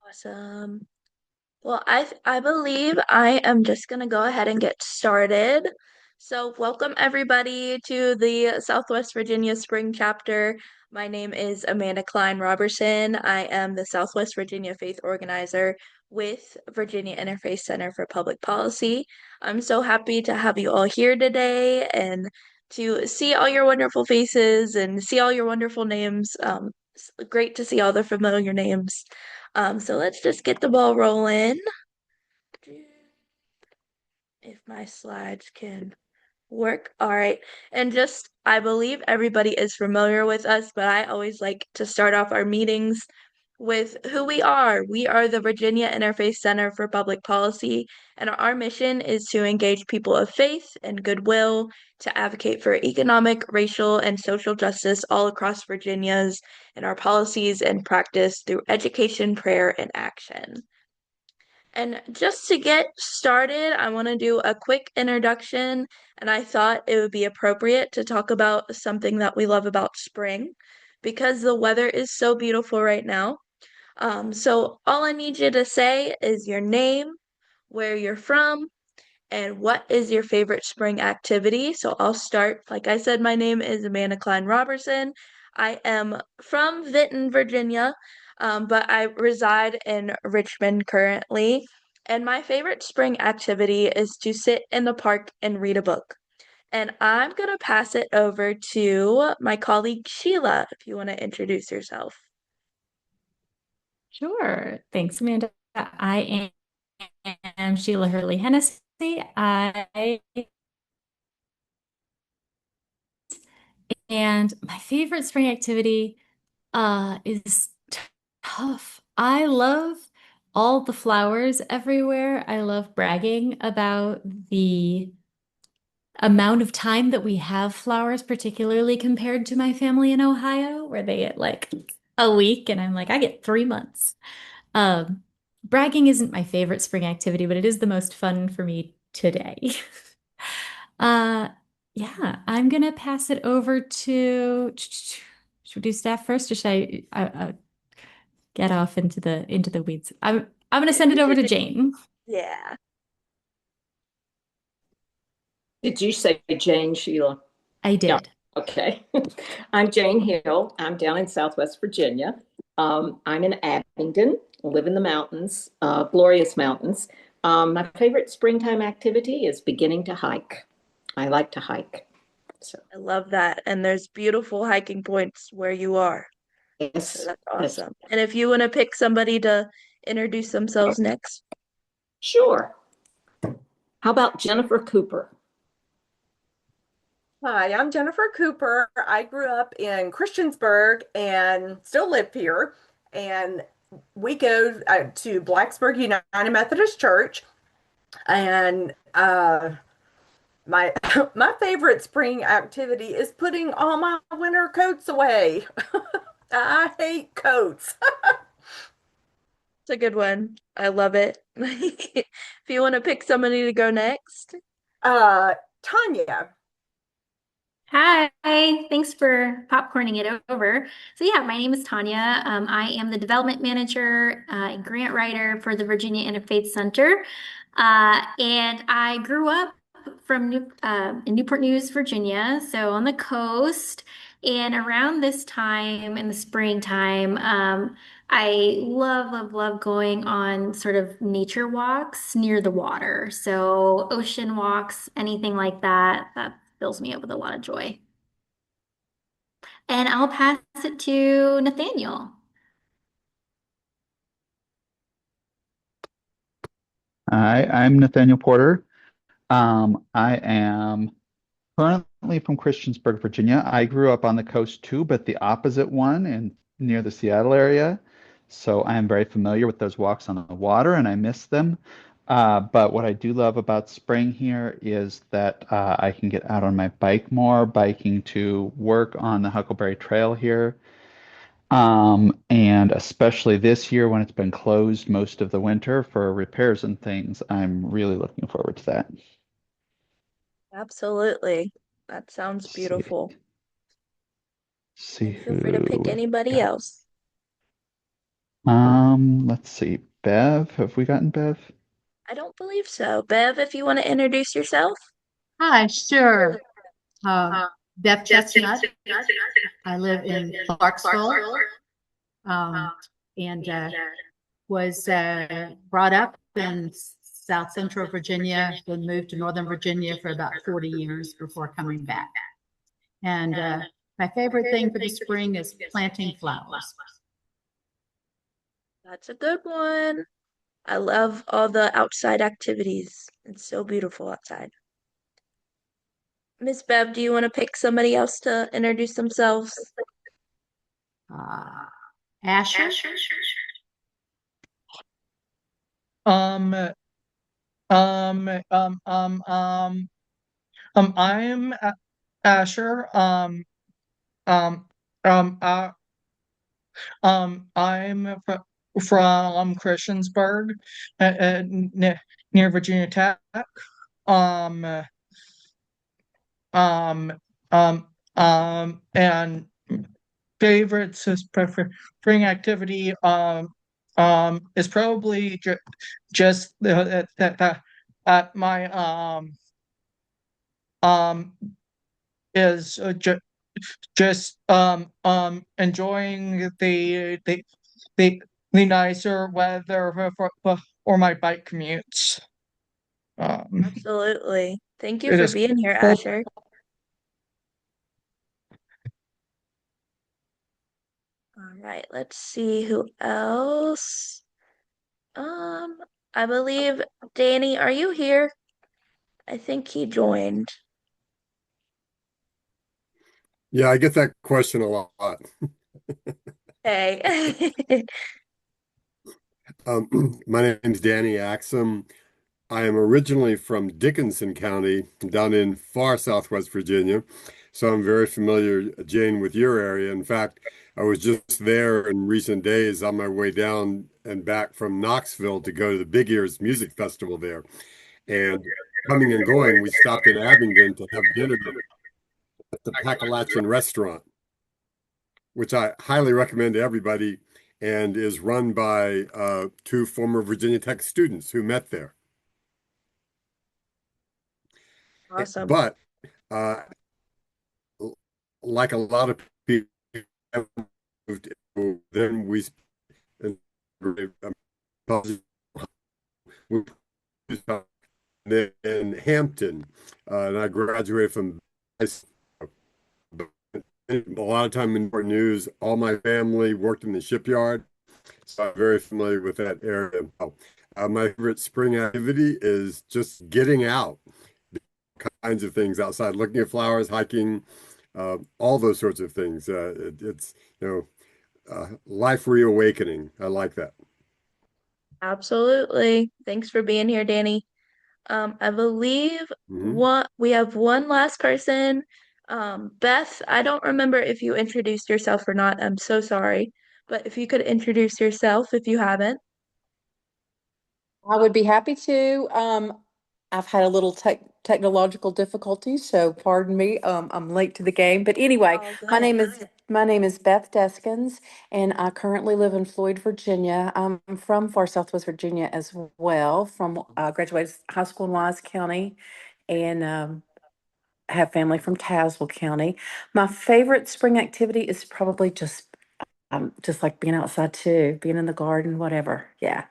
Awesome. Well, I believe I am just going to go ahead and get started. So, welcome everybody to the Southwest Virginia Spring Chapter. My name is Amanda Klein Robertson. I am the Southwest Virginia Faith Organizer with Virginia Interfaith Center for Public Policy. I'm so happy to have you all here today and to see all your wonderful faces and see all your wonderful names. It's great to see all the familiar names. So let's just get the ball rolling. If my slides can work. All right. And just, I believe everybody is familiar with us, but I always like to start off our meetings with who we are. We are the Virginia Interfaith Center for Public Policy, and our mission is to engage people of faith and goodwill to advocate for economic, racial, and social justice all across Virginia's and our policies and practice through education, prayer, and action. And just to get started, I want to do a quick introduction, and I thought it would be appropriate to talk about something that we love about spring because the weather is so beautiful right now. So all I need you to say is your name, where you're from, and what is your favorite spring activity? So I'll start. Like I said, my name is Amanda Klein Robertson. I am from Vinton, Virginia, but I reside in Richmond currently. And my favorite spring activity is to sit in the park and read a book. And I'm going to pass it over to my colleague Sheila, if you want to introduce yourself. Sure. Thanks, Amanda. I am Sheila Hurley Hennessy. I and my favorite spring activity is tough. I love all the flowers everywhere. I love bragging about the amount of time that we have flowers, particularly compared to my family in Ohio, where they get like a week, and I'm like, I get 3 months. Um, Bragging isn't my favorite spring activity, but it is the most fun for me today. Uh, yeah, I'm gonna pass it over to. Should we do staff first, or should I get off into the weeds? I'm gonna send it You over should to do, Jane. yeah. Did you say Jane, Sheila? I Yeah. did. Okay. I'm Jane Hill. I'm down in Southwest Virginia. I'm in Abingdon, live in the mountains, glorious mountains. My favorite springtime activity is beginning to hike. I like to hike. So, I love that. And there's beautiful hiking points where you are. So yes, that's yes, awesome. And if you want to pick somebody to introduce themselves next. sure. How about Jennifer Cooper? Hi, I'm Jennifer Cooper. I grew up in Christiansburg and still live here. And we go to Blacksburg United Methodist Church. And my my favorite spring activity is putting all my winter coats away. I hate coats. It's a good one. I love it. If you want to pick somebody to go next. Tanya. Hi, thanks for popcorning it over. So yeah, my name is Tanya. I am the development manager and grant writer for the Virginia Interfaith Center. And I grew up in Newport News, Virginia, so on the coast. And around this time in the springtime, I love going on sort of nature walks near the water. So ocean walks, anything like that. That fills me up with a lot of joy. And I'll pass it to Nathaniel. Hi, I'm Nathaniel Porter. I am currently from Christiansburg, Virginia. I grew up on the coast too, but the opposite one and near the Seattle area. So I am very familiar with those walks on the water and I miss them. But what I do love about spring here is that I can get out on my bike more, biking to work on the Huckleberry Trail here. And especially this year when it's been closed most of the winter for repairs and things, I'm really looking forward to that. Absolutely. That sounds See, beautiful. see And feel free to pick who anybody got. else. Let's see. Bev, have we gotten Bev? I don't believe so. Bev, if you want to introduce yourself. Hi, sure. Beth Chestnut. I live in Clarksville, um, and was brought up in South Central Virginia, then moved to Northern Virginia for about 40 years before coming back. And my favorite thing for the spring is planting flowers. That's a good one. I love all the outside activities. It's so beautiful outside. Miss Bev, do you want to pick somebody else to introduce themselves? Uh, Asher. Um, um, um, um, um, I'm Asher. Um, um, uh, I'm from Christiansburg, near Virginia Tech. Um, um, and favorites is preferring activity. Is probably just that my um is just enjoying the the nicer weather for my bike commutes. Absolutely. Thank you It for is being here, cold. Asher. All right, let's see who else. Um, I believe Danny, are you here? I think he joined. Yeah, I get that question a lot. Hey. My name's Danny Axum. I am originally from Dickinson County, down in far southwest Virginia. So I'm very familiar, Jane, with your area. In fact, I was just there in recent days on my way down and back from Knoxville to go to the Big Ears Music Festival there. And coming and going, we stopped in Abingdon to have dinner at the Appalachian restaurant, which I highly recommend to everybody and is run by two former Virginia Tech students who met there. Awesome. But uh, like a lot of people, then we in Hampton, and I graduated from a lot of time in Newport News. All my family worked in the shipyard, so I'm very familiar with that area. My favorite spring activity is just getting out, kinds of things outside, looking at flowers, hiking, all those sorts of things. It's, life reawakening. I like that. Absolutely. Thanks for being here, Danny. I believe Hmm. we have one last person. Beth, I don't remember if you introduced yourself or not. I'm so sorry. But if you could introduce yourself if you haven't. I would be happy to. I've had a little technological difficulty, so pardon me. I'm late to the game, but anyway, All my good. name is my name is Beth Deskins, and I currently live in Floyd, Virginia. I'm from far Southwest Virginia as well. From graduated high school in Wise County, and have family from Tazewell County. My favorite spring activity is probably just like being outside too, being in the garden, whatever. Yeah.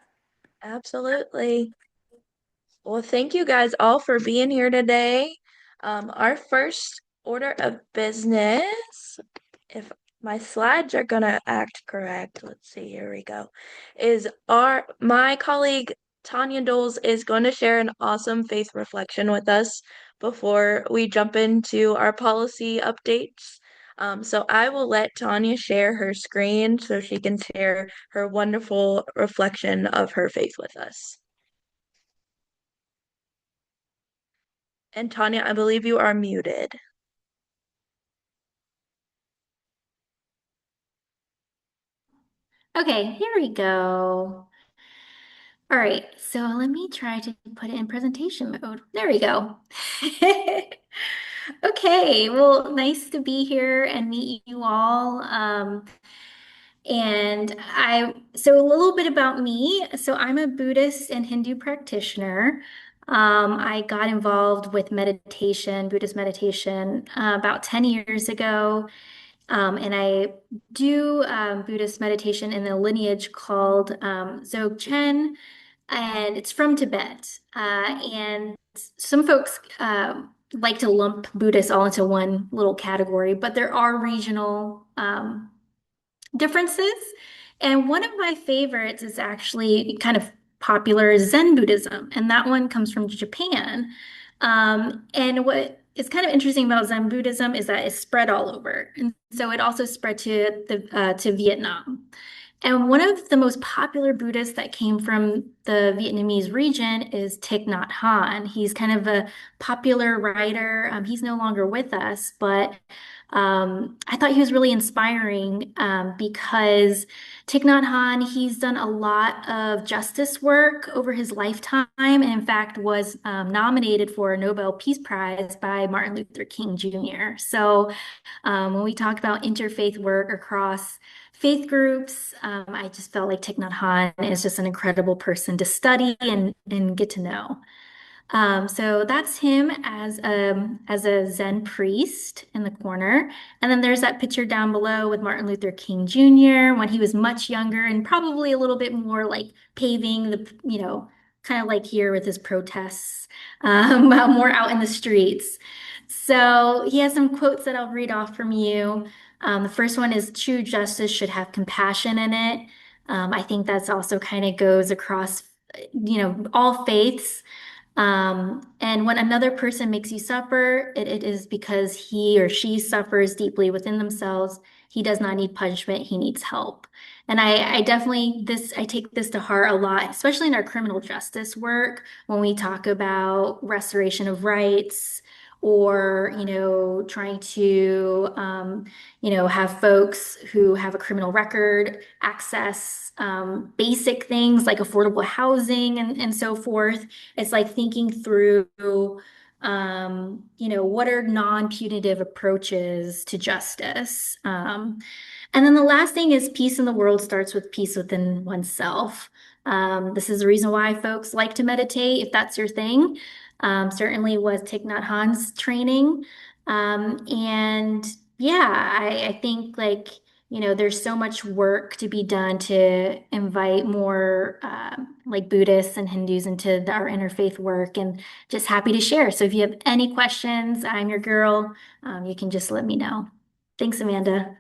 Absolutely. Well, thank you guys all for being here today. Our first order of business, if my slides are gonna act correct, let's see, here we go, is my colleague Tanya Doles is going to share an awesome faith reflection with us before we jump into our policy updates. So I will let Tanya share her screen so she can share her wonderful reflection of her faith with us. And Tanya, I believe you are muted. Okay, here we go. All right, so let me try to put it in presentation mode. There we go. Okay, well, nice to be here and meet you all. So a little bit about me. So I'm a Buddhist and Hindu practitioner. I got involved with meditation, Buddhist meditation, about 10 years ago. And I do Buddhist meditation in a lineage called Dzogchen, and it's from Tibet. And some folks like to lump Buddhists all into one little category, but there are regional differences. And one of my favorites is actually kind of popular Zen Buddhism, and that one comes from Japan. And what is kind of interesting about Zen Buddhism is that it's spread all over, and so it also spread to Vietnam. And one of the most popular Buddhists that came from the Vietnamese region is Thich Nhat Hanh. He's kind of a popular writer. He's no longer with us, but I thought he was really inspiring because Thich Nhat Hanh, he's done a lot of justice work over his lifetime, and in fact was nominated for a Nobel Peace Prize by Martin Luther King Jr. So when we talk about interfaith work across faith groups, I just felt like Thich Nhat Hanh is just an incredible person to study and get to know. So that's him as a Zen priest in the corner. And then there's that picture down below with Martin Luther King Jr. when he was much younger and probably a little bit more like paving kind of like here with his protests, more out in the streets. So he has some quotes that I'll read off from you. The first one is true justice should have compassion in it. I think that's also kind of goes across, all faiths. And when another person makes you suffer, it is because he or she suffers deeply within themselves. He does not need punishment, he needs help. And I definitely I take this to heart a lot, especially in our criminal justice work, when we talk about restoration of rights or, trying to have folks who have a criminal record access basic things like affordable housing and so forth. It's like thinking through, what are non-punitive approaches to justice? And then the last thing is peace in the world starts with peace within oneself. This is the reason why folks like to meditate, if that's your thing. Certainly was Thich Nhat Hanh's training. And yeah, I think like, there's so much work to be done to invite more like Buddhists and Hindus into our interfaith work, and just happy to share. So if you have any questions, I'm your girl. You can just let me know. Thanks, Amanda.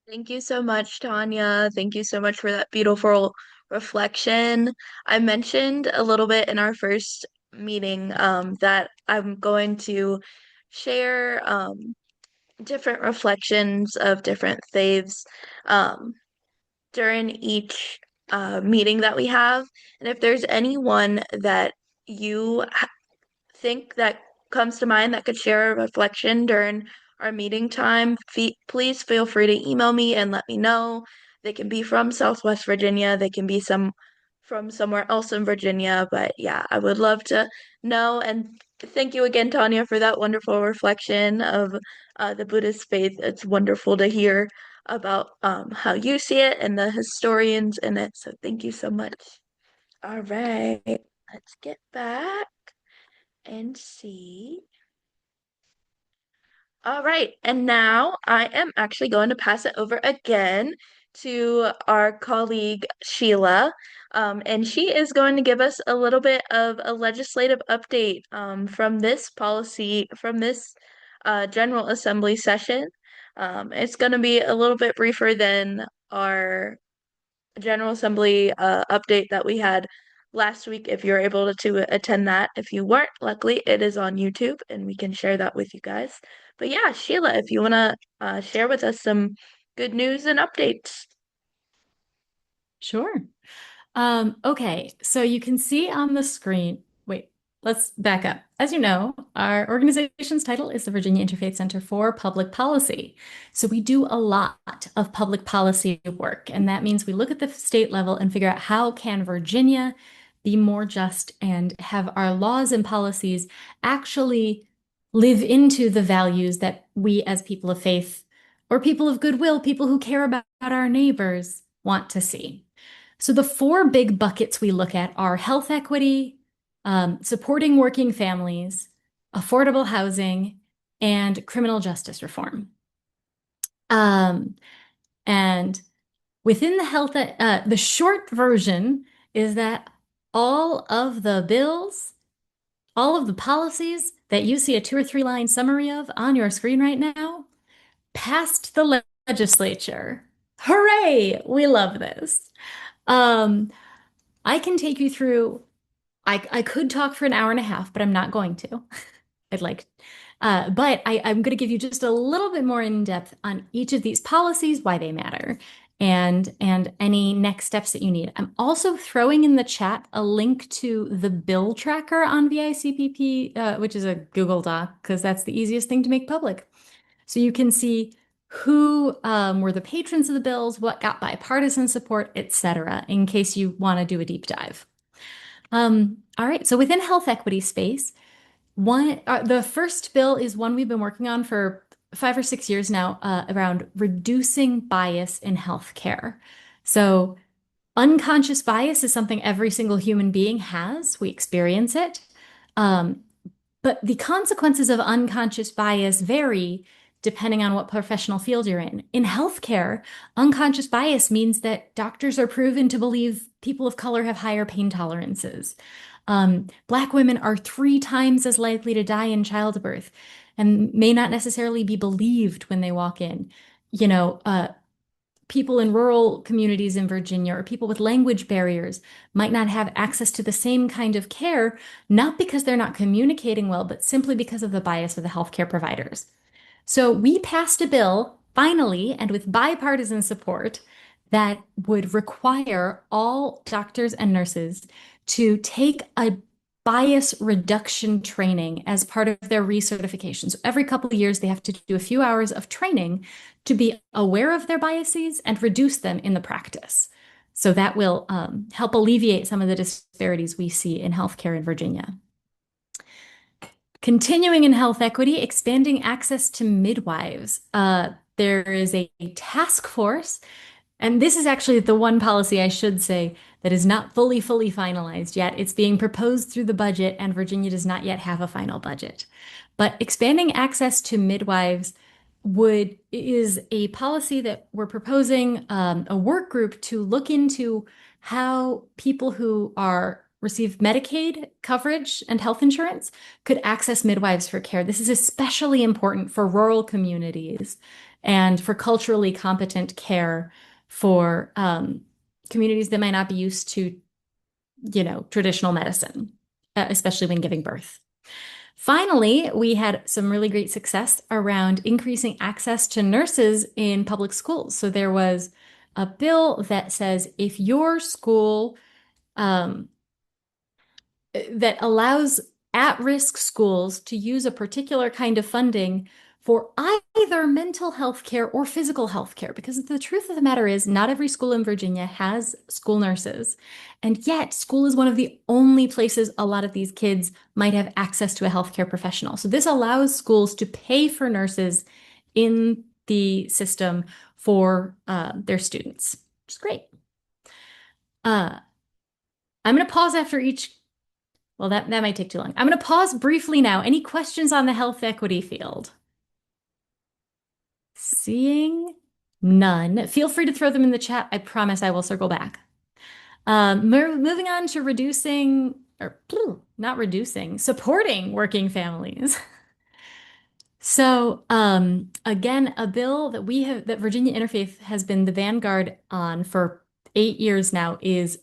Thank you so much, Tanya. Thank you so much for that beautiful reflection. I mentioned a little bit in our first meeting that I'm going to share different reflections of different faiths um, during each meeting that we have. And if there's anyone that you think that comes to mind that could share a reflection during our meeting time, please feel free to email me and let me know. They can be from Southwest Virginia, they can be from somewhere else in Virginia, but yeah, I would love to know. And thank you again, Tanya, for that wonderful reflection of the Buddhist faith. It's wonderful to hear about how you see it and the historians in it. So thank you so much. All right, let's get back and see. All right, and now I am actually going to pass it over again to our colleague Sheila, and she is going to give us a little bit of a legislative update from this General Assembly session. It's going to be a little bit briefer than our General Assembly update that we had last week if you're able to attend that. If you weren't, luckily it is on YouTube and we can share that with you guys. But yeah, Sheila, if you want to share with us some good news and updates. Sure. Okay, so you can see on the screen, wait, let's back up. As you know, our organization's title is the Virginia Interfaith Center for Public Policy. So we do a lot of public policy work, and that means we look at the state level and figure out how can Virginia be more just and have our laws and policies actually live into the values that we as people of faith or people of goodwill, people who care about our neighbors, want to see. So the four big buckets we look at are health equity, supporting working families, affordable housing, and criminal justice reform. Um, and within the short version is that all of the bills, all of the policies that you see a 2 or 3 line summary of on your screen right now passed the legislature. Hooray! We love this. Um, I can take you through, I could talk for an hour and a half, but I'm not going to. I'd like, but I'm going to give you just a little bit more in depth on each of these policies, why they matter, and any next steps that you need. I'm also throwing in the chat a link to the bill tracker on VICPP, which is a Google Doc, because that's the easiest thing to make public. So you can see who were the patrons of the bills, what got bipartisan support, etc., in case you want to do a deep dive. All right, so within health equity space, the first bill is one we've been working on for 5 or 6 years now, around reducing bias in healthcare. So unconscious bias is something every single human being has. We experience it. But the consequences of unconscious bias vary depending on what professional field you're in. In healthcare, unconscious bias means that doctors are proven to believe people of color have higher pain tolerances. Black women are 3 times as likely to die in childbirth and may not necessarily be believed when they walk in. You know, people in rural communities in Virginia or people with language barriers might not have access to the same kind of care, not because they're not communicating well, but simply because of the bias of the healthcare providers. So we passed a bill, finally, and with bipartisan support, that would require all doctors and nurses to take a bias reduction training as part of their recertification. So every couple of years, they have to do a few hours of training to be aware of their biases and reduce them in the practice. So that will help alleviate some of the disparities we see in healthcare in Virginia. Continuing in health equity, expanding access to midwives. There is a task force, and this is actually the one policy I should say that is not fully finalized yet. It's being proposed through the budget, and Virginia does not yet have a final budget. But expanding access to midwives is a policy that we're proposing a work group to look into how people who receive Medicaid coverage and health insurance could access midwives for care. This is especially important for rural communities and for culturally competent care for communities that might not be used to, traditional medicine, especially when giving birth. Finally, we had some really great success around increasing access to nurses in public schools. So there was a bill that says if your school that allows at-risk schools to use a particular kind of funding for either mental health care or physical health care, because the truth of the matter is not every school in Virginia has school nurses. And yet school is one of the only places a lot of these kids might have access to a healthcare professional. So this allows schools to pay for nurses in the system for their students, which is great. I'm going to pause after each. Well, that might take too long. I'm going to pause briefly now. Any questions on the health equity field? Seeing none. Feel free to throw them in the chat. I promise I will circle back. Moving on to supporting working families. So again, a bill that Virginia Interfaith has been the vanguard on for 8 years now is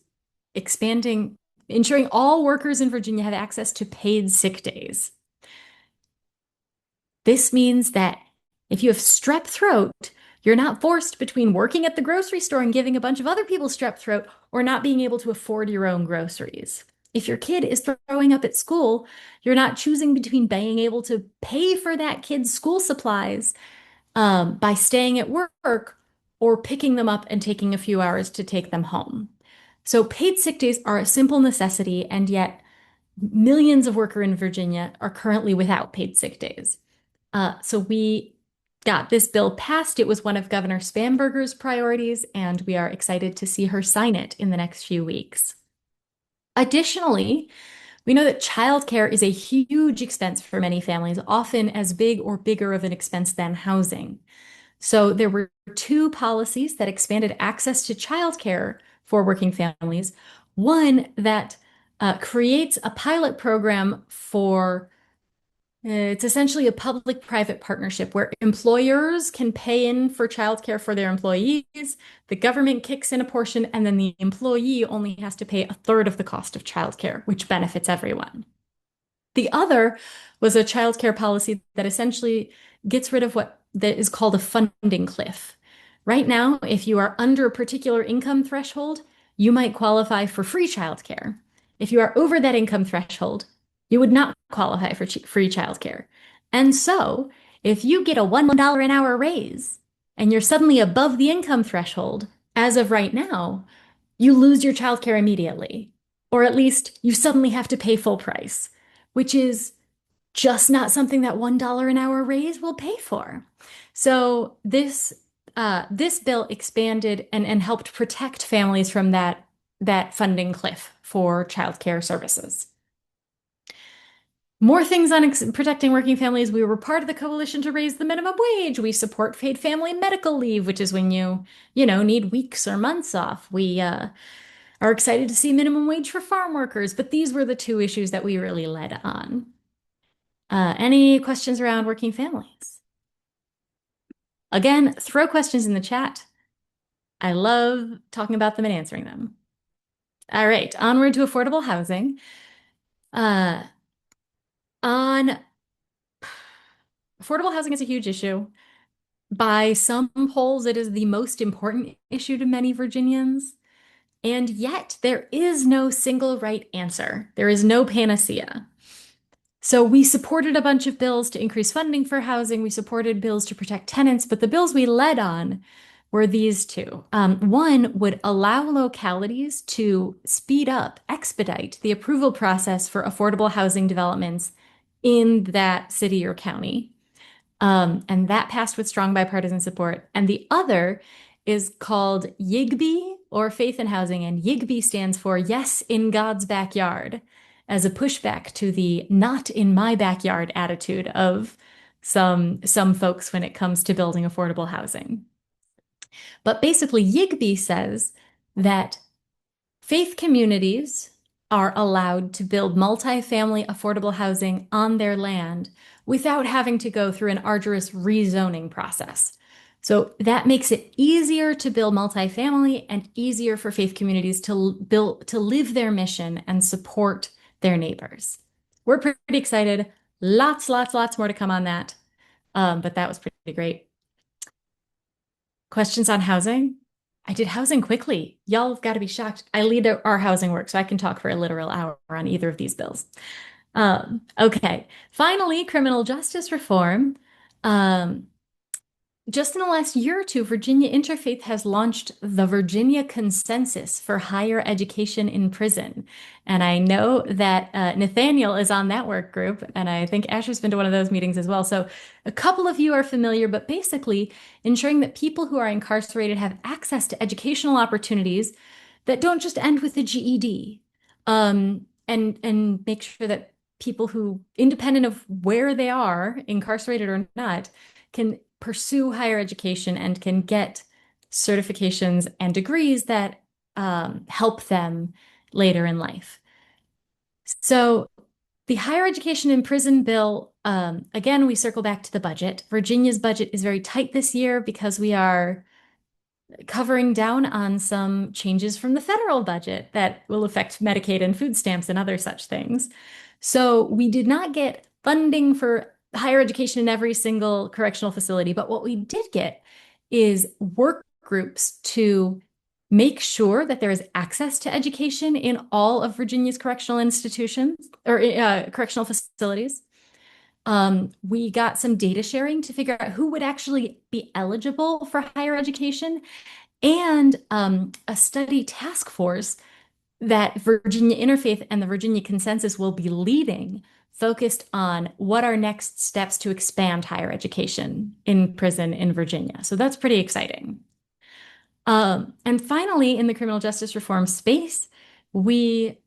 ensuring all workers in Virginia have access to paid sick days. This means that if you have strep throat, you're not forced between working at the grocery store and giving a bunch of other people strep throat or not being able to afford your own groceries. If your kid is throwing up at school, you're not choosing between being able to pay for that kid's school supplies by staying at work or picking them up and taking a few hours to take them home. So paid sick days are a simple necessity, and yet millions of workers in Virginia are currently without paid sick days. So we got this bill passed. It was one of Governor Spamberger's priorities, and we are excited to see her sign it in the next few weeks. Additionally, we know that childcare is a huge expense for many families, often as big or bigger of an expense than housing. So there were two policies that expanded access to childcare for working families. One that creates a pilot program for it's essentially a public-private partnership where employers can pay in for childcare for their employees, the government kicks in a portion, and then the employee only has to pay a third of the cost of childcare, which benefits everyone. The other was a childcare policy that essentially gets rid of what that is called a funding cliff. Right now, if you are under a particular income threshold, you might qualify for free childcare. If you are over that income threshold, you would not qualify for free childcare. And so, if you get a $1 an hour raise and you're suddenly above the income threshold, as of right now, you lose your childcare immediately. Or at least you suddenly have to pay full price, which is just not something that $1 an hour raise will pay for. So this bill expanded and helped protect families from that funding cliff for childcare services. More things on protecting working families. We were part of the coalition to raise the minimum wage. We support paid family medical leave, which is when you need weeks or months off. We are excited to see minimum wage for farm workers, but these were the two issues that we really led on. Any questions around working families? Again, throw questions in the chat. I love talking about them and answering them. All right, onward to affordable housing. On affordable housing is a huge issue. By some polls, it is the most important issue to many Virginians. And yet, there is no single right answer. There is no panacea. So we supported a bunch of bills to increase funding for housing. We supported bills to protect tenants, but the bills we led on were these two. One would allow localities to speed up, expedite the approval process for affordable housing developments in that city or county. And that passed with strong bipartisan support. And the other is called YIGBY, or Faith in Housing, and YIGBY stands for Yes in God's Backyard, as a pushback to the not in my backyard attitude of some folks when it comes to building affordable housing. But basically, YIGBY says that faith communities are allowed to build multifamily affordable housing on their land without having to go through an arduous rezoning process. So that makes it easier to build multifamily and easier for faith communities to live their mission and support their neighbors. We're pretty excited. Lots more to come on that. But that was pretty great. Questions on housing? I did housing quickly. Y'all have got to be shocked. I lead our housing work, so I can talk for a literal hour on either of these bills. Okay. Finally, criminal justice reform. Just in the last year or two, Virginia Interfaith has launched the Virginia Consensus for Higher Education in Prison. And I know that Nathaniel is on that work group, and I think Asher's been to one of those meetings as well. So a couple of you are familiar, but basically ensuring that people who are incarcerated have access to educational opportunities that don't just end with the GED, and make sure that people who, independent of where they are, incarcerated or not, can pursue higher education and can get certifications and degrees that help them later in life. So the higher education in prison bill, again, we circle back to the budget. Virginia's budget is very tight this year because we are covering down on some changes from the federal budget that will affect Medicaid and food stamps and other such things. So we did not get funding for higher education in every single correctional facility, but what we did get is work groups to make sure that there is access to education in all of Virginia's correctional institutions or correctional facilities. We got some data sharing to figure out who would actually be eligible for higher education, and a study task force that Virginia Interfaith and the Virginia Consensus will be leading focused on what are next steps to expand higher education in prison in Virginia. So that's pretty exciting. And finally, in the criminal justice reform space, we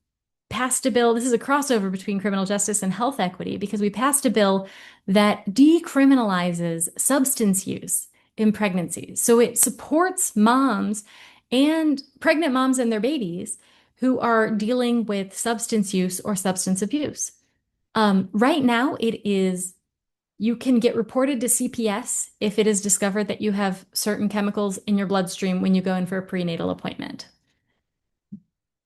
passed a bill. This is a crossover between criminal justice and health equity because we passed a bill that decriminalizes substance use in pregnancies. So it supports moms and pregnant moms and their babies who are dealing with substance use or substance abuse. Right now, you can get reported to CPS if it is discovered that you have certain chemicals in your bloodstream when you go in for a prenatal appointment.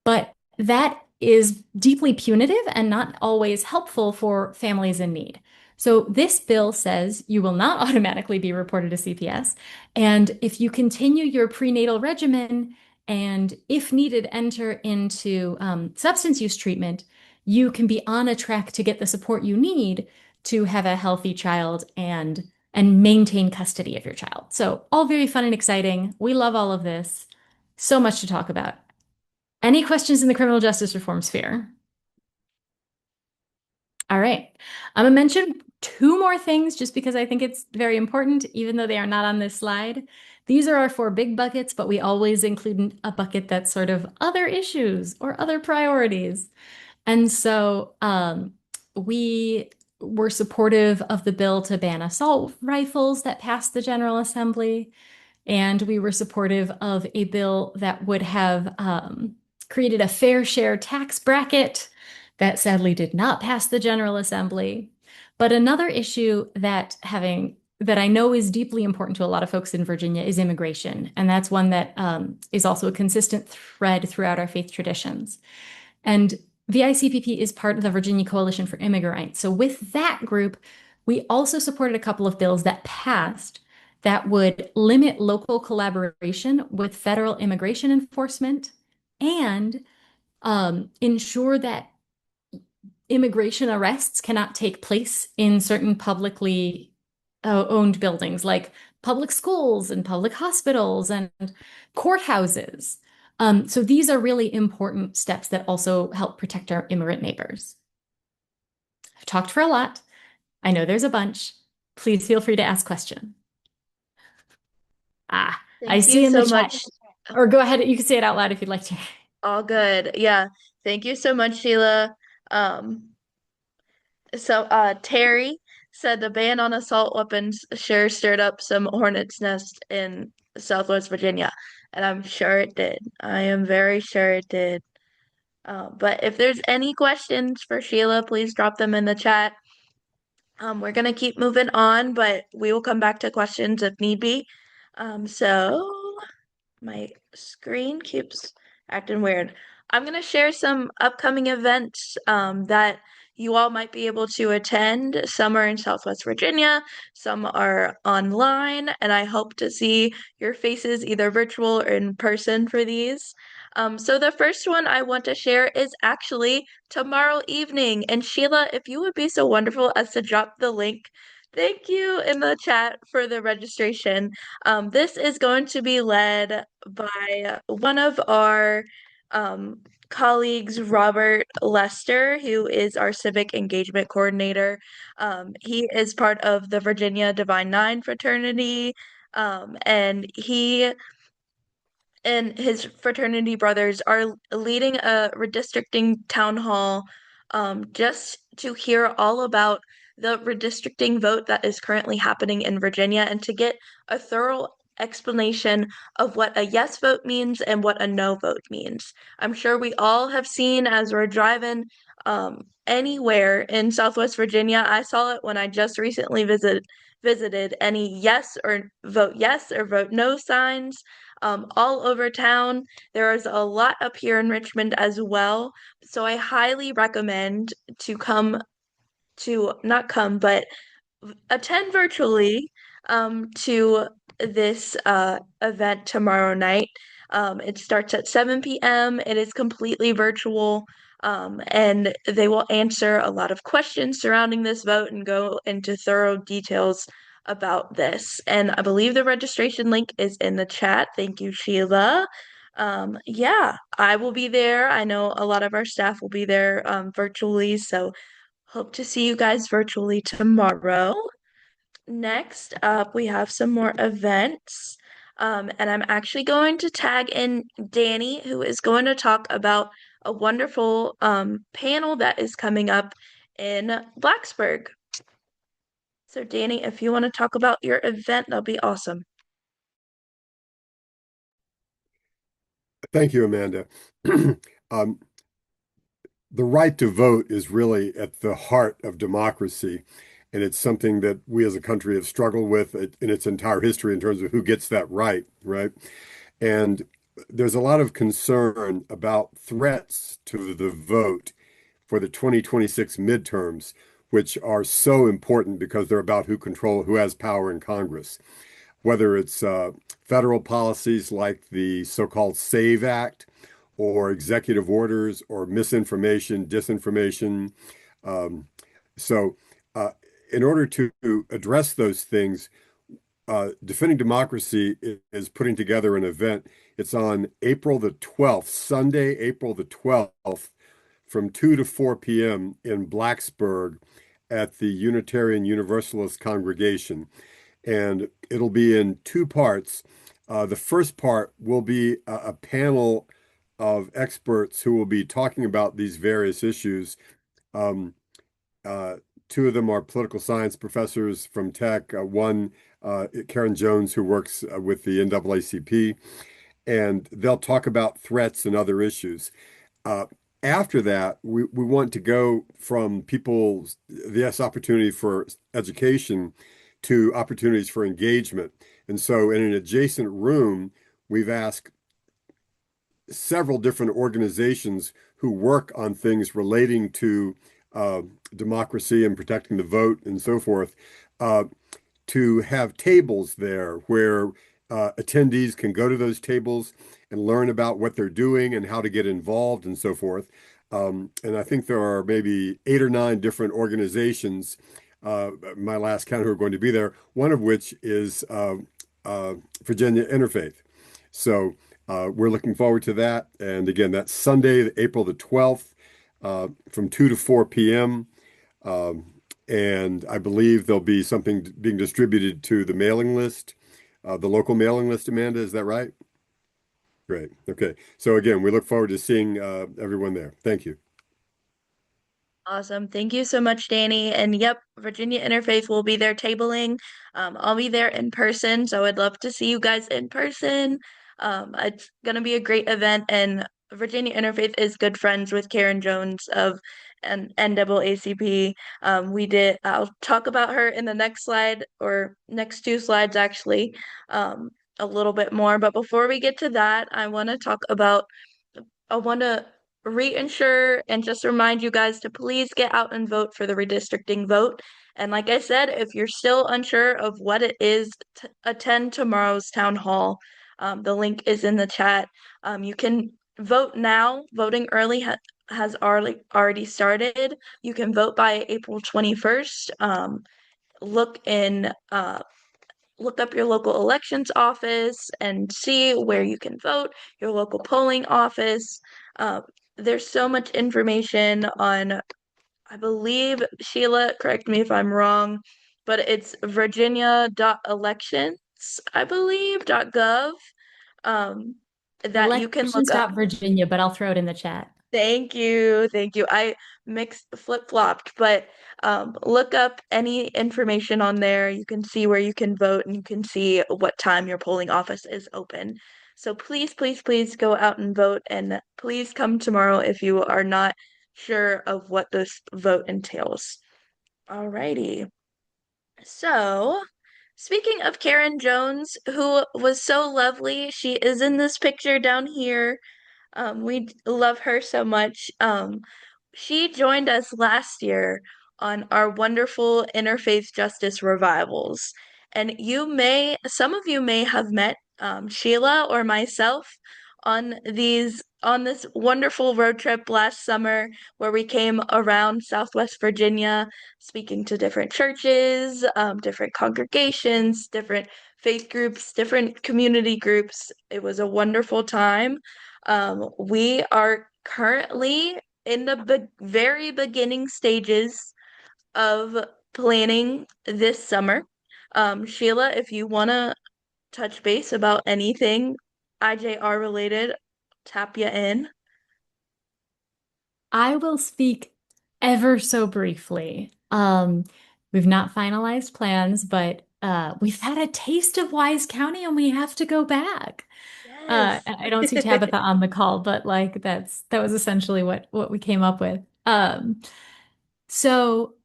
But that is deeply punitive and not always helpful for families in need. So this bill says you will not automatically be reported to CPS. And if you continue your prenatal regimen and if needed, enter into substance use treatment, you can be on a track to get the support you need to have a healthy child and maintain custody of your child. So all very fun and exciting. We love all of this. So much to talk about. Any questions in the criminal justice reform sphere? All right. I'm going to mention two more things just because I think it's very important, even though they are not on this slide. These are our four big buckets, but we always include a bucket that's sort of other issues or other priorities. And so we were supportive of the bill to ban assault rifles that passed the General Assembly. And we were supportive of a bill that would have created a fair share tax bracket that sadly did not pass the General Assembly. But another issue that I know is deeply important to a lot of folks in Virginia is immigration. And that's one that is also a consistent thread throughout our faith traditions. And VICPP is part of the Virginia Coalition for Immigrant Rights. So with that group, we also supported a couple of bills that passed that would limit local collaboration with federal immigration enforcement and ensure that immigration arrests cannot take place in certain publicly owned buildings like public schools and public hospitals and courthouses. So these are really important steps that also help protect our immigrant neighbors. I've talked for a lot. I know there's a bunch. Please feel free to ask questions. I Thank see you in so the chat. much. Or go ahead, you can say it out loud if you'd like to. All good. Yeah. Thank you so much, Sheila. Terry said the ban on assault weapons sure stirred up some hornet's nest in Southwest Virginia. And I'm sure it did. I am very sure it did. But if there's any questions for Sheila, please drop them in the chat. We're gonna keep moving on, but we will come back to questions if need be. So my screen keeps acting weird. I'm going to share some upcoming events that you all might be able to attend. Some are in Southwest Virginia, some are online, and I hope to see your faces either virtual or in person for these. So the first one I want to share is actually tomorrow evening. And Sheila, if you would be so wonderful as to drop the link, thank you in the chat for the registration. This is going to be led by one of our colleagues, Robert Lester, who is our civic engagement coordinator. He is part of the Virginia Divine Nine fraternity, and he and his fraternity brothers are leading a redistricting town hall just to hear all about the redistricting vote that is currently happening in Virginia and to get a thorough explanation of what a yes vote means and what a no vote means. I'm sure we all have seen as we're driving anywhere in Southwest Virginia. I saw it when I just recently visited any yes or vote no signs all over town. There is a lot up here in Richmond as well. So I highly recommend to not come, but attend virtually to this event tomorrow night. It starts at 7 p.m. It is completely virtual. And they will answer a lot of questions surrounding this vote and go into thorough details about this. And I believe the registration link is in the chat. Thank you, Sheila. Yeah, I will be there. I know a lot of our staff will be there virtually, so Hope to see you guys virtually tomorrow. Next up, we have some more events. And I'm actually going to tag in Danny, who is going to talk about a wonderful panel that is coming up in Blacksburg. So, Danny, if you want to talk about your event, that'll be awesome. Thank you, Amanda. Um, the right to vote is really at the heart of democracy, and it's something that we as a country have struggled with in its entire history in terms of who gets that right, right? And there's a lot of concern about threats to the vote for the 2026 midterms, which are so important because they're about who has power in Congress, whether it's federal policies like the so-called SAVE Act or executive orders or misinformation, disinformation. Um, so, uh, in order to address those things, Defending Democracy is putting together an event. It's on April the 12th, Sunday, April the 12th, from 2 to 4 p.m. in Blacksburg at the Unitarian Universalist Congregation. And it'll be in two parts. The first part will be a panel of experts who will be talking about these various issues. Um, uh, Two of them are political science professors from Tech. One, Karen Jones, who works with the NAACP, and they'll talk about threats and other issues. Uh, After that, we want to go from people's this opportunity for education to opportunities for engagement. And so in an adjacent room, we've asked several different organizations who work on things relating to uh, democracy and protecting the vote and so forth, uh, to have tables there where attendees can go to those tables and learn about what they're doing and how to get involved and so forth. And I think there are maybe 8 or 9 different organizations, my last count, who are going to be there, one of which is Virginia Interfaith. So we're looking forward to that. And again, that's Sunday, April the 12th, from 2 to 4 p.m. And I believe there'll be something being distributed to the mailing list, the local mailing list, Amanda, is that right? Great. Okay. So again, we look forward to seeing everyone there. Thank you. Awesome. Thank you so much, Danny. And yep, Virginia Interfaith will be there tabling. I'll be there in person, so I'd love to see you guys in person. It's gonna be a great event, and Virginia Interfaith is good friends with Karen Jones of NAACP. I'll talk about her in the next slide or next two slides actually, a little bit more. But before we get to that, I want to reinsure and just remind you guys to please get out and vote for the redistricting vote. And like I said, if you're still unsure of what it is, attend tomorrow's town hall. The link is in the chat. You can vote now. Voting early has already started. You can vote by April 21st. Look in look up your local elections office and see where you can vote, your local polling office. Uh, there's so much information on, I believe, Sheila, correct me if I'm wrong, but it's virginia.elections, I believe, .gov, um, that you can look up. Elections.Virginia, but I'll throw it in the chat. Thank you. Thank you. I mixed flip-flopped, but look up any information on there. You can see where you can vote and you can see what time your polling office is open. So please, please, please go out and vote, and please come tomorrow if you are not sure of what this vote entails. Alrighty. So, speaking of Karen Jones, who was so lovely, she is in this picture down here. We love her so much. She joined us last year on our wonderful interfaith justice revivals. And some of you may have met Sheila or myself on this wonderful road trip last summer where we came around Southwest Virginia speaking to different churches, different congregations, different faith groups, different community groups. It was a wonderful time. We are currently in the very beginning stages of planning this summer. Sheila, if you want to touch base about anything IJR related, tap you in. I will speak ever so briefly. We've not finalized plans, but we've had a taste of Wise County and we have to go back. Yes. I don't see Tabitha on the call, but like that was essentially what we came up with. So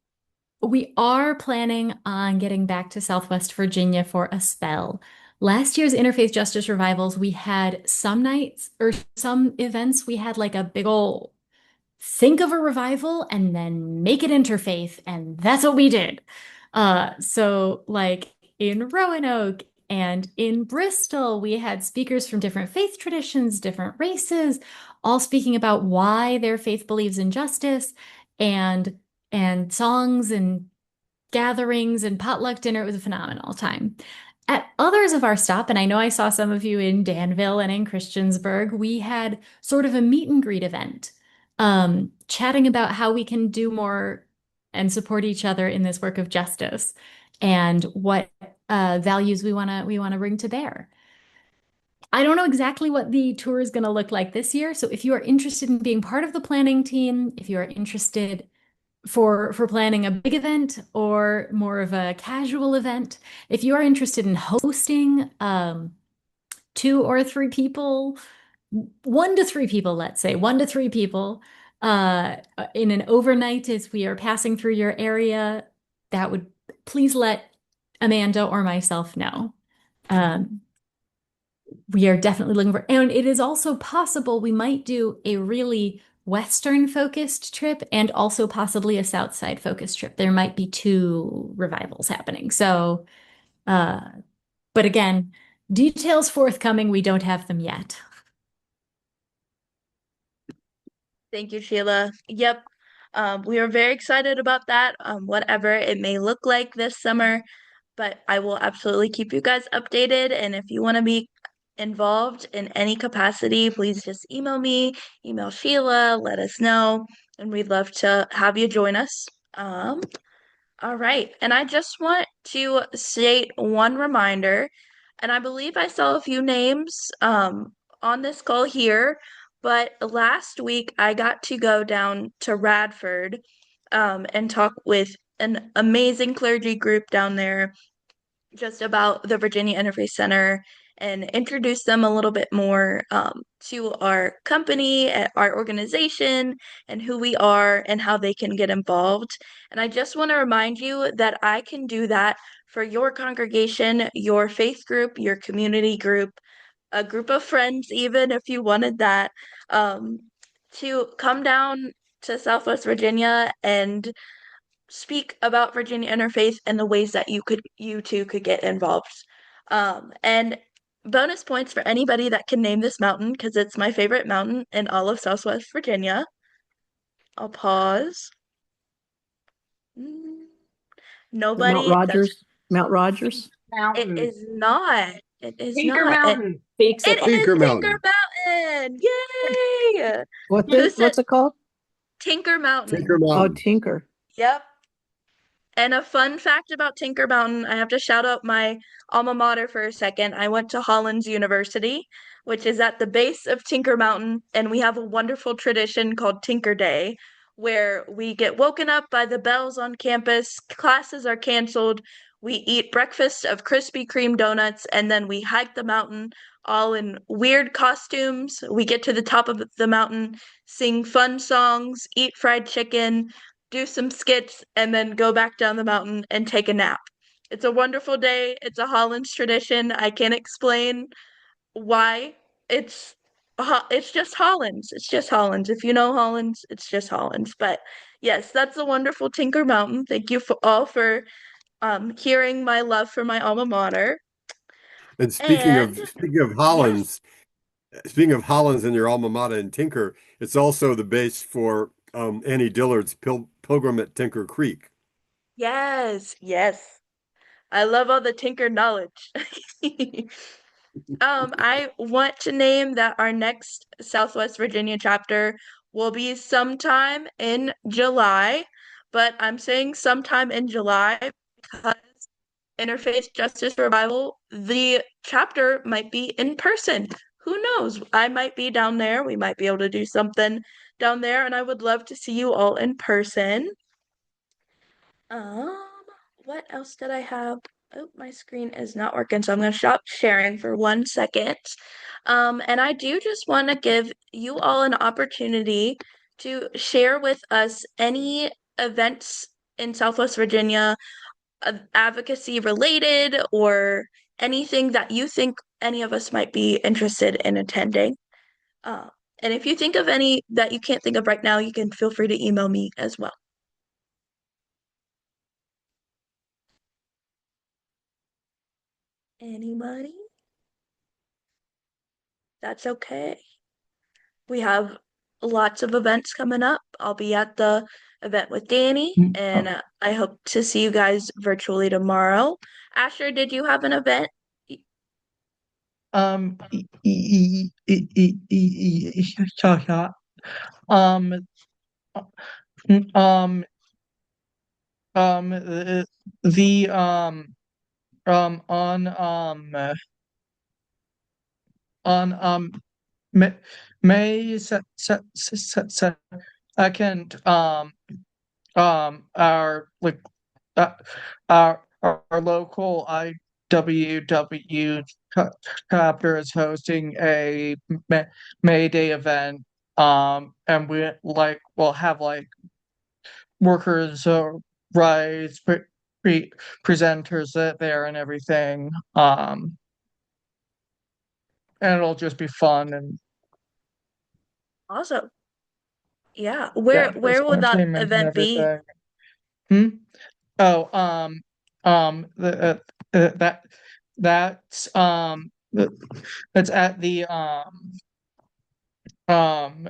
we are planning on getting back to Southwest Virginia for a spell. Last year's Interfaith Justice Revivals, we had some nights or some events, we had like a big ol' think of a revival and then make it interfaith, and that's what we did. So like in Roanoke and in Bristol, we had speakers from different faith traditions, different races, all speaking about why their faith believes in justice and songs and gatherings and potluck dinner. It was a phenomenal time. At others of our stop, and I know I saw some of you in Danville and in Christiansburg, we had sort of a meet and greet event, chatting about how we can do more and support each other in this work of justice and what values we want to bring to bear. I don't know exactly what the tour is going to look like this year. So if you are interested in being part of the planning team, if you are interested for planning a big event or more of a casual event. If you are interested in hosting 2 or 3 people, 1 to 3 people, let's say 1 to 3 people in an overnight as we are passing through your area, that would please let Amanda or myself know. We are definitely looking for, and it is also possible we might do a really Western focused trip and also possibly a South Side focused trip. There might be 2 revivals happening. So, but again, details forthcoming. We don't have them yet. Thank you, Sheila. Yep. We are very excited about that, whatever it may look like this summer, but I will absolutely keep you guys updated. And if you want to be involved in any capacity, please just email me, email Sheila, let us know, and we'd love to have you join us. All right. And I just want to state one reminder, and I believe I saw a few names on this call here, but last week I got to go down to Radford and talk with an amazing clergy group down there just about the Virginia Interfaith Center and introduce them a little bit more to our company, our organization, and who we are and how they can get involved. And I just want to remind you that I can do that for your congregation, your faith group, your community group, a group of friends, even if you wanted that, to come down to Southwest Virginia and speak about Virginia Interfaith and the ways that you too could get involved. And bonus points for anybody that can name this mountain because it's my favorite mountain in all of Southwest Virginia. I'll pause. Mm, Mount Nobody. Rogers. Mount Rogers. It Mountain. is not. It is Tinker not. Mountain. Peaks It of is Tinker Tinker Mountain. Mountain. Yay! Who said What's it called? Tinker Mountain? Tinker Oh, Mountain. Tinker. Yep. And a fun fact about Tinker Mountain, I have to shout out my alma mater for a second. I went to Hollins University, which is at the base of Tinker Mountain, and we have a wonderful tradition called Tinker Day, where we get woken up by the bells on campus, classes are canceled, we eat breakfast of Krispy Kreme donuts, and then we hike the mountain all in weird costumes. We get to the top of the mountain, sing fun songs, eat fried chicken, do some skits, and then go back down the mountain and take a nap. It's a wonderful day. It's a Hollands tradition. I can't explain why. It's it's just Hollands. It's just Hollands. If you know Hollands, it's just Hollands. But yes, that's a wonderful Tinker Mountain. Thank you for all for hearing my love for my alma mater. And And speaking of yes, Hollands, speaking of Hollands and your alma mater and Tinker, it's also the base for Annie Dillard's Pilgrim at Tinker Creek. yes, yes. I love all the Tinker knowledge. I want to name that our next Southwest Virginia chapter will be sometime in July, but I'm saying sometime in July because Interfaith Justice Revival, the chapter might be in person. Who knows? I might be down there. We might be able to do something down there, and I would love to see you all in person. Um, what else did I have? Oh, my screen is not working, so I'm going to stop sharing for 1 second. And I do just want to give you all an opportunity to share with us any events in Southwest Virginia, advocacy related, or anything that you think any of us might be interested in attending. Uh, and if you think of any that you can't think of right now, you can feel free to email me as well. Anybody? That's okay. We have lots of events coming up. I'll be at the event with Danny, and I hope to see you guys virtually tomorrow. Asher, did you have an event? Um, yeah. Um, um, the on May, May second, our like our local IWW chapter is hosting a May Day event, and we'll have like workers' rights presenters there and everything, and it'll just be fun and Awesome. Yeah. yeah, there's Where will that entertainment and event be? everything. Hmm? Oh, that that's that's at the um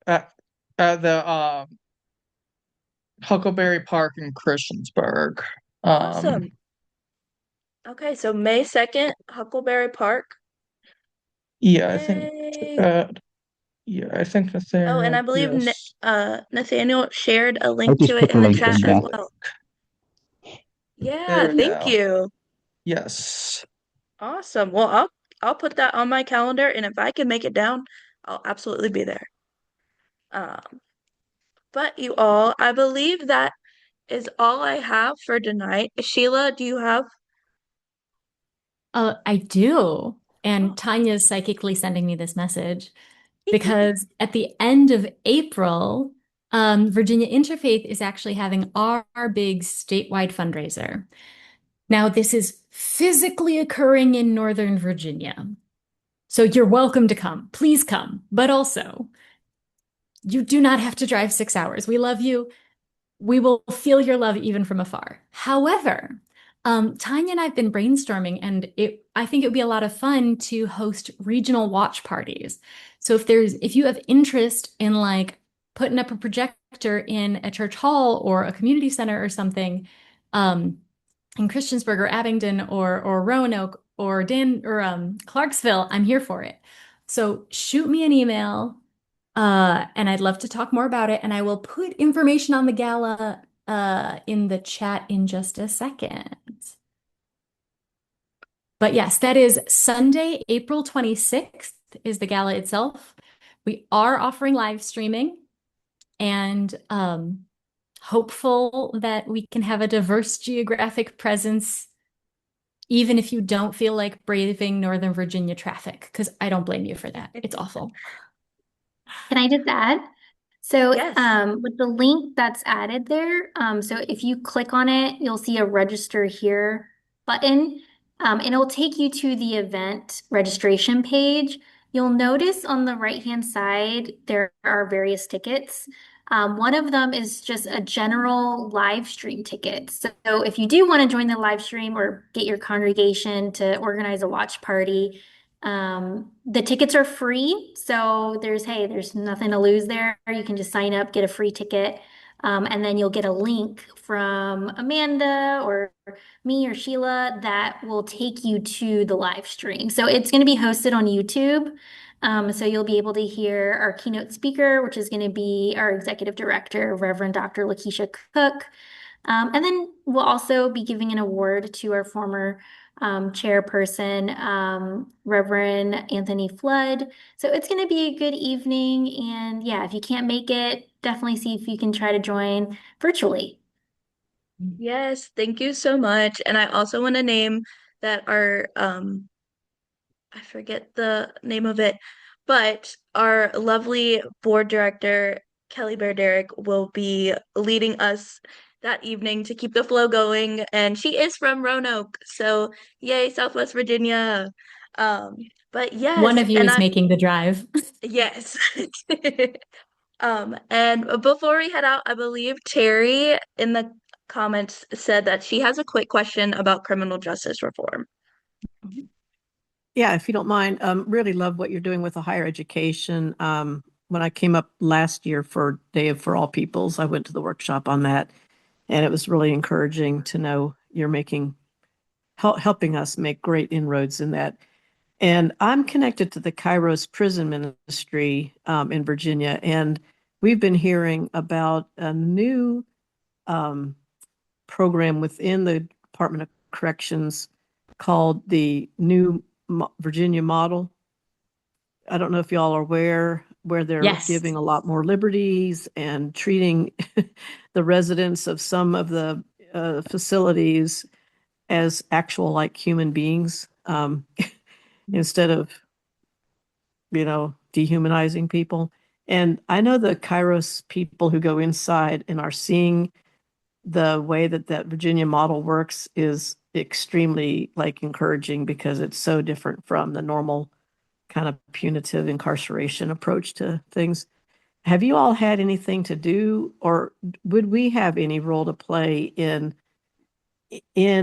at, at the Huckleberry Park in Christiansburg. Awesome. Okay, so May 2nd, Huckleberry Park. Yeah, Yay. I think Oh, and I Nathaniel, believe yes. Nathaniel shared a I link to just it put the in the link chat in as there. well. Yeah, There we thank go. you. Yes. Awesome. Well, I'll put that on my calendar, and if I can make it down, I'll absolutely be there. Um, but you all, I believe that is all I have for tonight. Sheila, do you have? I do. Oh. And Tanya's psychically sending me this message because at the end of April, Virginia Interfaith is actually having our big statewide fundraiser. Now, this is physically occurring in Northern Virginia. So you're welcome to come. Please come. But also, you do not have to drive 6 hours. We love you. We will feel your love even from afar. However, Tanya and I have been brainstorming, and I think it would be a lot of fun to host regional watch parties. So if you have interest in like putting up a projector in a church hall or a community center or something, in Christiansburg or Abingdon or Roanoke or Clarksville, I'm here for it. So shoot me an email. And I'd love to talk more about it. And I will put information on the gala in the chat in just a second. But yes, that is Sunday, April 26th is the gala itself. We are offering live streaming and hopeful that we can have a diverse geographic presence, even if you don't feel like braving Northern Virginia traffic, because I don't blame you for that. It's awful. Can I just add? So, Yes. with the link that's added there, so if you click on it, you'll see a register here button, and it'll take you to the event registration page. You'll notice on the right-hand side, there are various tickets. One of them is just a general live stream ticket. So if you do want to join the live stream or get your congregation to organize a watch party, the tickets are free, so there's nothing to lose there. You can just sign up, get a free ticket, and then you'll get a link from Amanda or me or Sheila that will take you to the live stream. So it's going to be hosted on YouTube. So you'll be able to hear our keynote speaker, which is going to be our executive director, Reverend Dr. Lakeisha Cook. And then we'll also be giving an award to our former chairperson, Reverend Anthony Flood. So it's going to be a good evening. And yeah, if you can't make it, definitely see if you can try to join virtually. Yes, thank you so much. And I also want to name that our I forget the name of it, but our lovely board director, Kelly Bear Derrick, will be leading us that evening to keep the flow going. And she is from Roanoke. So yay, Southwest Virginia. Um, but One yes, of you is making the drive. yes. And before we head out, I believe Terry in the comments said that she has a quick question about criminal justice reform. Yeah, if you don't mind, really love what you're doing with the higher education. When I came up last year for Day of for All Peoples, I went to the workshop on that, and it was really encouraging to know you're helping us make great inroads in that. And I'm connected to the Kairos Prison Ministry in Virginia, and we've been hearing about a new um, program within the Department of Corrections called the New Virginia Model. I don't know if y'all are aware where they're Yes. giving a lot more liberties and treating the residents of some of the facilities as actual like human beings instead of, dehumanizing people. And I know the Kairos people who go inside and are seeing the way that Virginia model works is extremely like encouraging because it's so different from the normal kind of punitive incarceration approach to things. Have you all had anything to do, or would we have any role to play in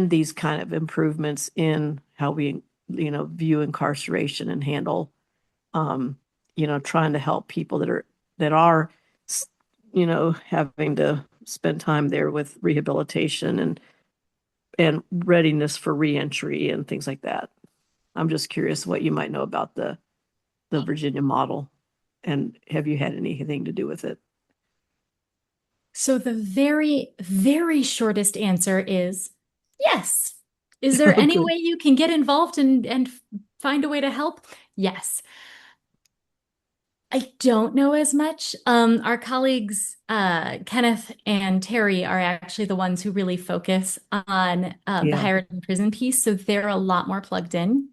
these kind of improvements in how we, view incarceration and handle, trying to help people that are, having to spend time there with rehabilitation and readiness for reentry and things like that? I'm just curious what you might know about the Virginia model, and have you had anything to do with it? So the very, very shortest answer is yes. Is there any Good. way you can get involved and find a way to help? Yes. I don't know as much. Our colleagues, Kenneth and Terry, are actually the ones who really focus on the Yeah. higher ed prison piece, so they're a lot more plugged in.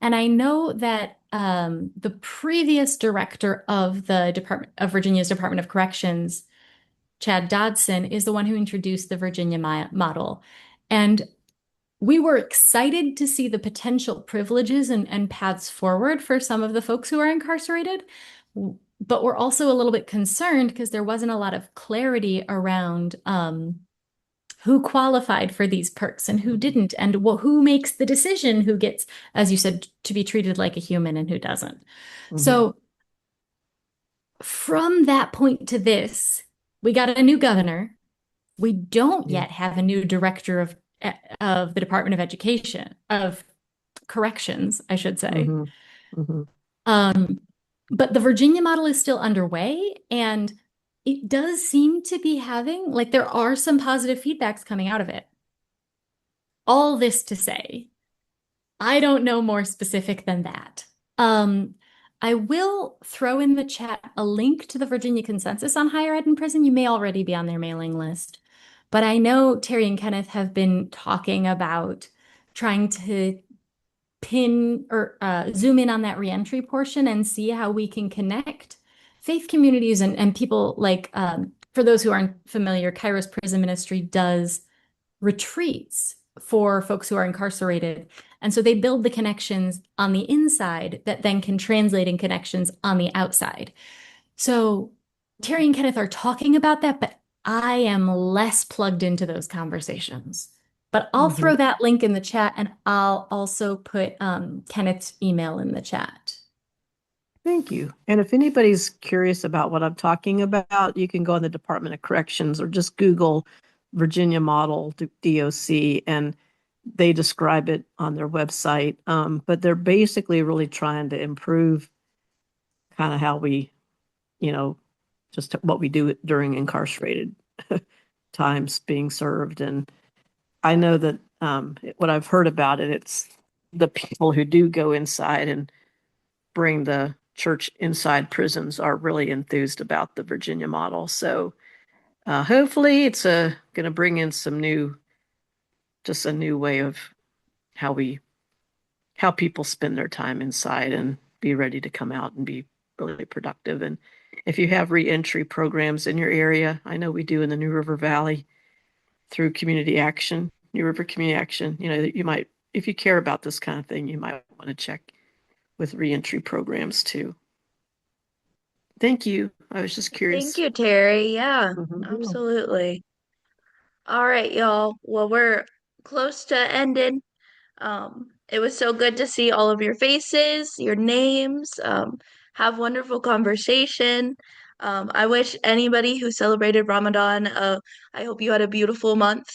And I know that the previous director of the Department of Virginia's Department of Corrections, Chad Dodson, is the one who introduced the Virginia model. And we were excited to see the potential privileges and paths forward for some of the folks who are incarcerated. But we're also a little bit concerned because there wasn't a lot of clarity around who qualified for these perks and who didn't, and who makes the decision who gets, as you said, to be treated like a human and who doesn't. So from that point to this, we got a new governor. We don't yet have a new director of the Department of Education, of Corrections, I should say. But the Virginia model is still underway, and it does seem to be having, like, there are some positive feedbacks coming out of it. All this to say, I don't know more specific than that. I will throw in the chat a link to the Virginia Consensus on Higher Ed in Prison. You may already be on their mailing list, but I know Terry and Kenneth have been talking about trying to pin or zoom in on that reentry portion and see how we can connect faith communities and people like, for those who aren't familiar, Kairos Prison Ministry does retreats for folks who are incarcerated. And so they build the connections on the inside that then can translate in connections on the outside. So Terry and Kenneth are talking about that, but I am less plugged into those conversations. But I'll throw that link in the chat, and I'll also put Kenneth's email in the chat. Thank you. And if anybody's curious about what I'm talking about, you can go on the Department of Corrections or just Google Virginia Model DOC, and they describe it on their website. But they're basically really trying to improve kind of how we, just what we do during incarcerated times being served. And I know that what I've heard about it, it's the people who do go inside and bring the church inside prisons are really enthused about the Virginia model. So hopefully it's going to bring in just a new way of how people spend their time inside and be ready to come out and be really productive. And if you have reentry programs in your area, I know we do in the New River Valley through Community Action, New River Community Action, that you might, if you care about this kind of thing, you might want to check with reentry programs too. Thank you. I was just Thank curious. you, Terry. Yeah, Mhm. absolutely. All right, y'all. Well, we're close to ending. It was so good to see all of your faces, your names, have wonderful conversation. I wish anybody who celebrated Ramadan, I hope you had a beautiful month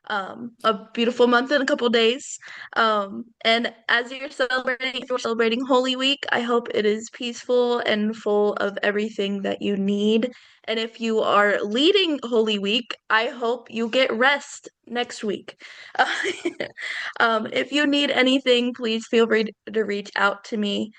in a couple days. And as if you're celebrating Holy Week, I hope it is peaceful and full of everything that you need. And if you are leading Holy Week, I hope you get rest next week. If you need anything, please feel free to reach out to me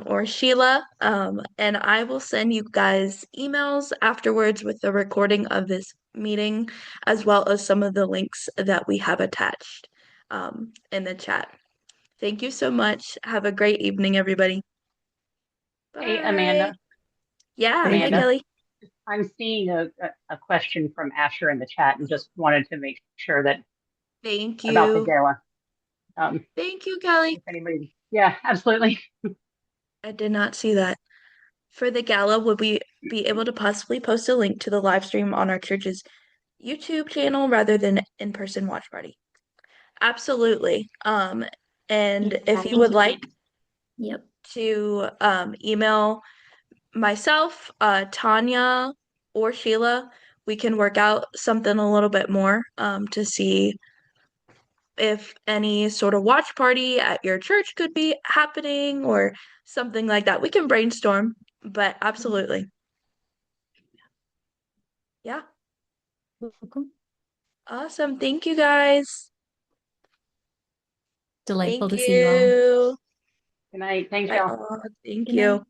or Sheila, and I will send you guys emails afterwards with the recording of this meeting, as well as some of the links that we have attached in the chat. Thank you so much. Have a great evening, everybody. Hey, Bye. Amanda. Yeah, hi, Amanda, Kelly. I'm seeing a question from Asher in the chat and just wanted to make sure that Thank about the you. gala. Thank you, Kelly. If anybody, yeah, absolutely. I did not see that. For the gala, would we be able to possibly post a link to the live stream on our church's YouTube channel rather than in-person watch party? Absolutely. And Yeah, if I you think would you like can. Yep. to email myself, Tanya, or Sheila, we can work out something a little bit more to see if any sort of watch party at your church could be happening or something like that. We can brainstorm, but absolutely. Yeah. Welcome. Awesome. Thank you guys. Delightful Thank to see you all. you. Good night. Thanks, Bye y'all. all. Thank Good night. you.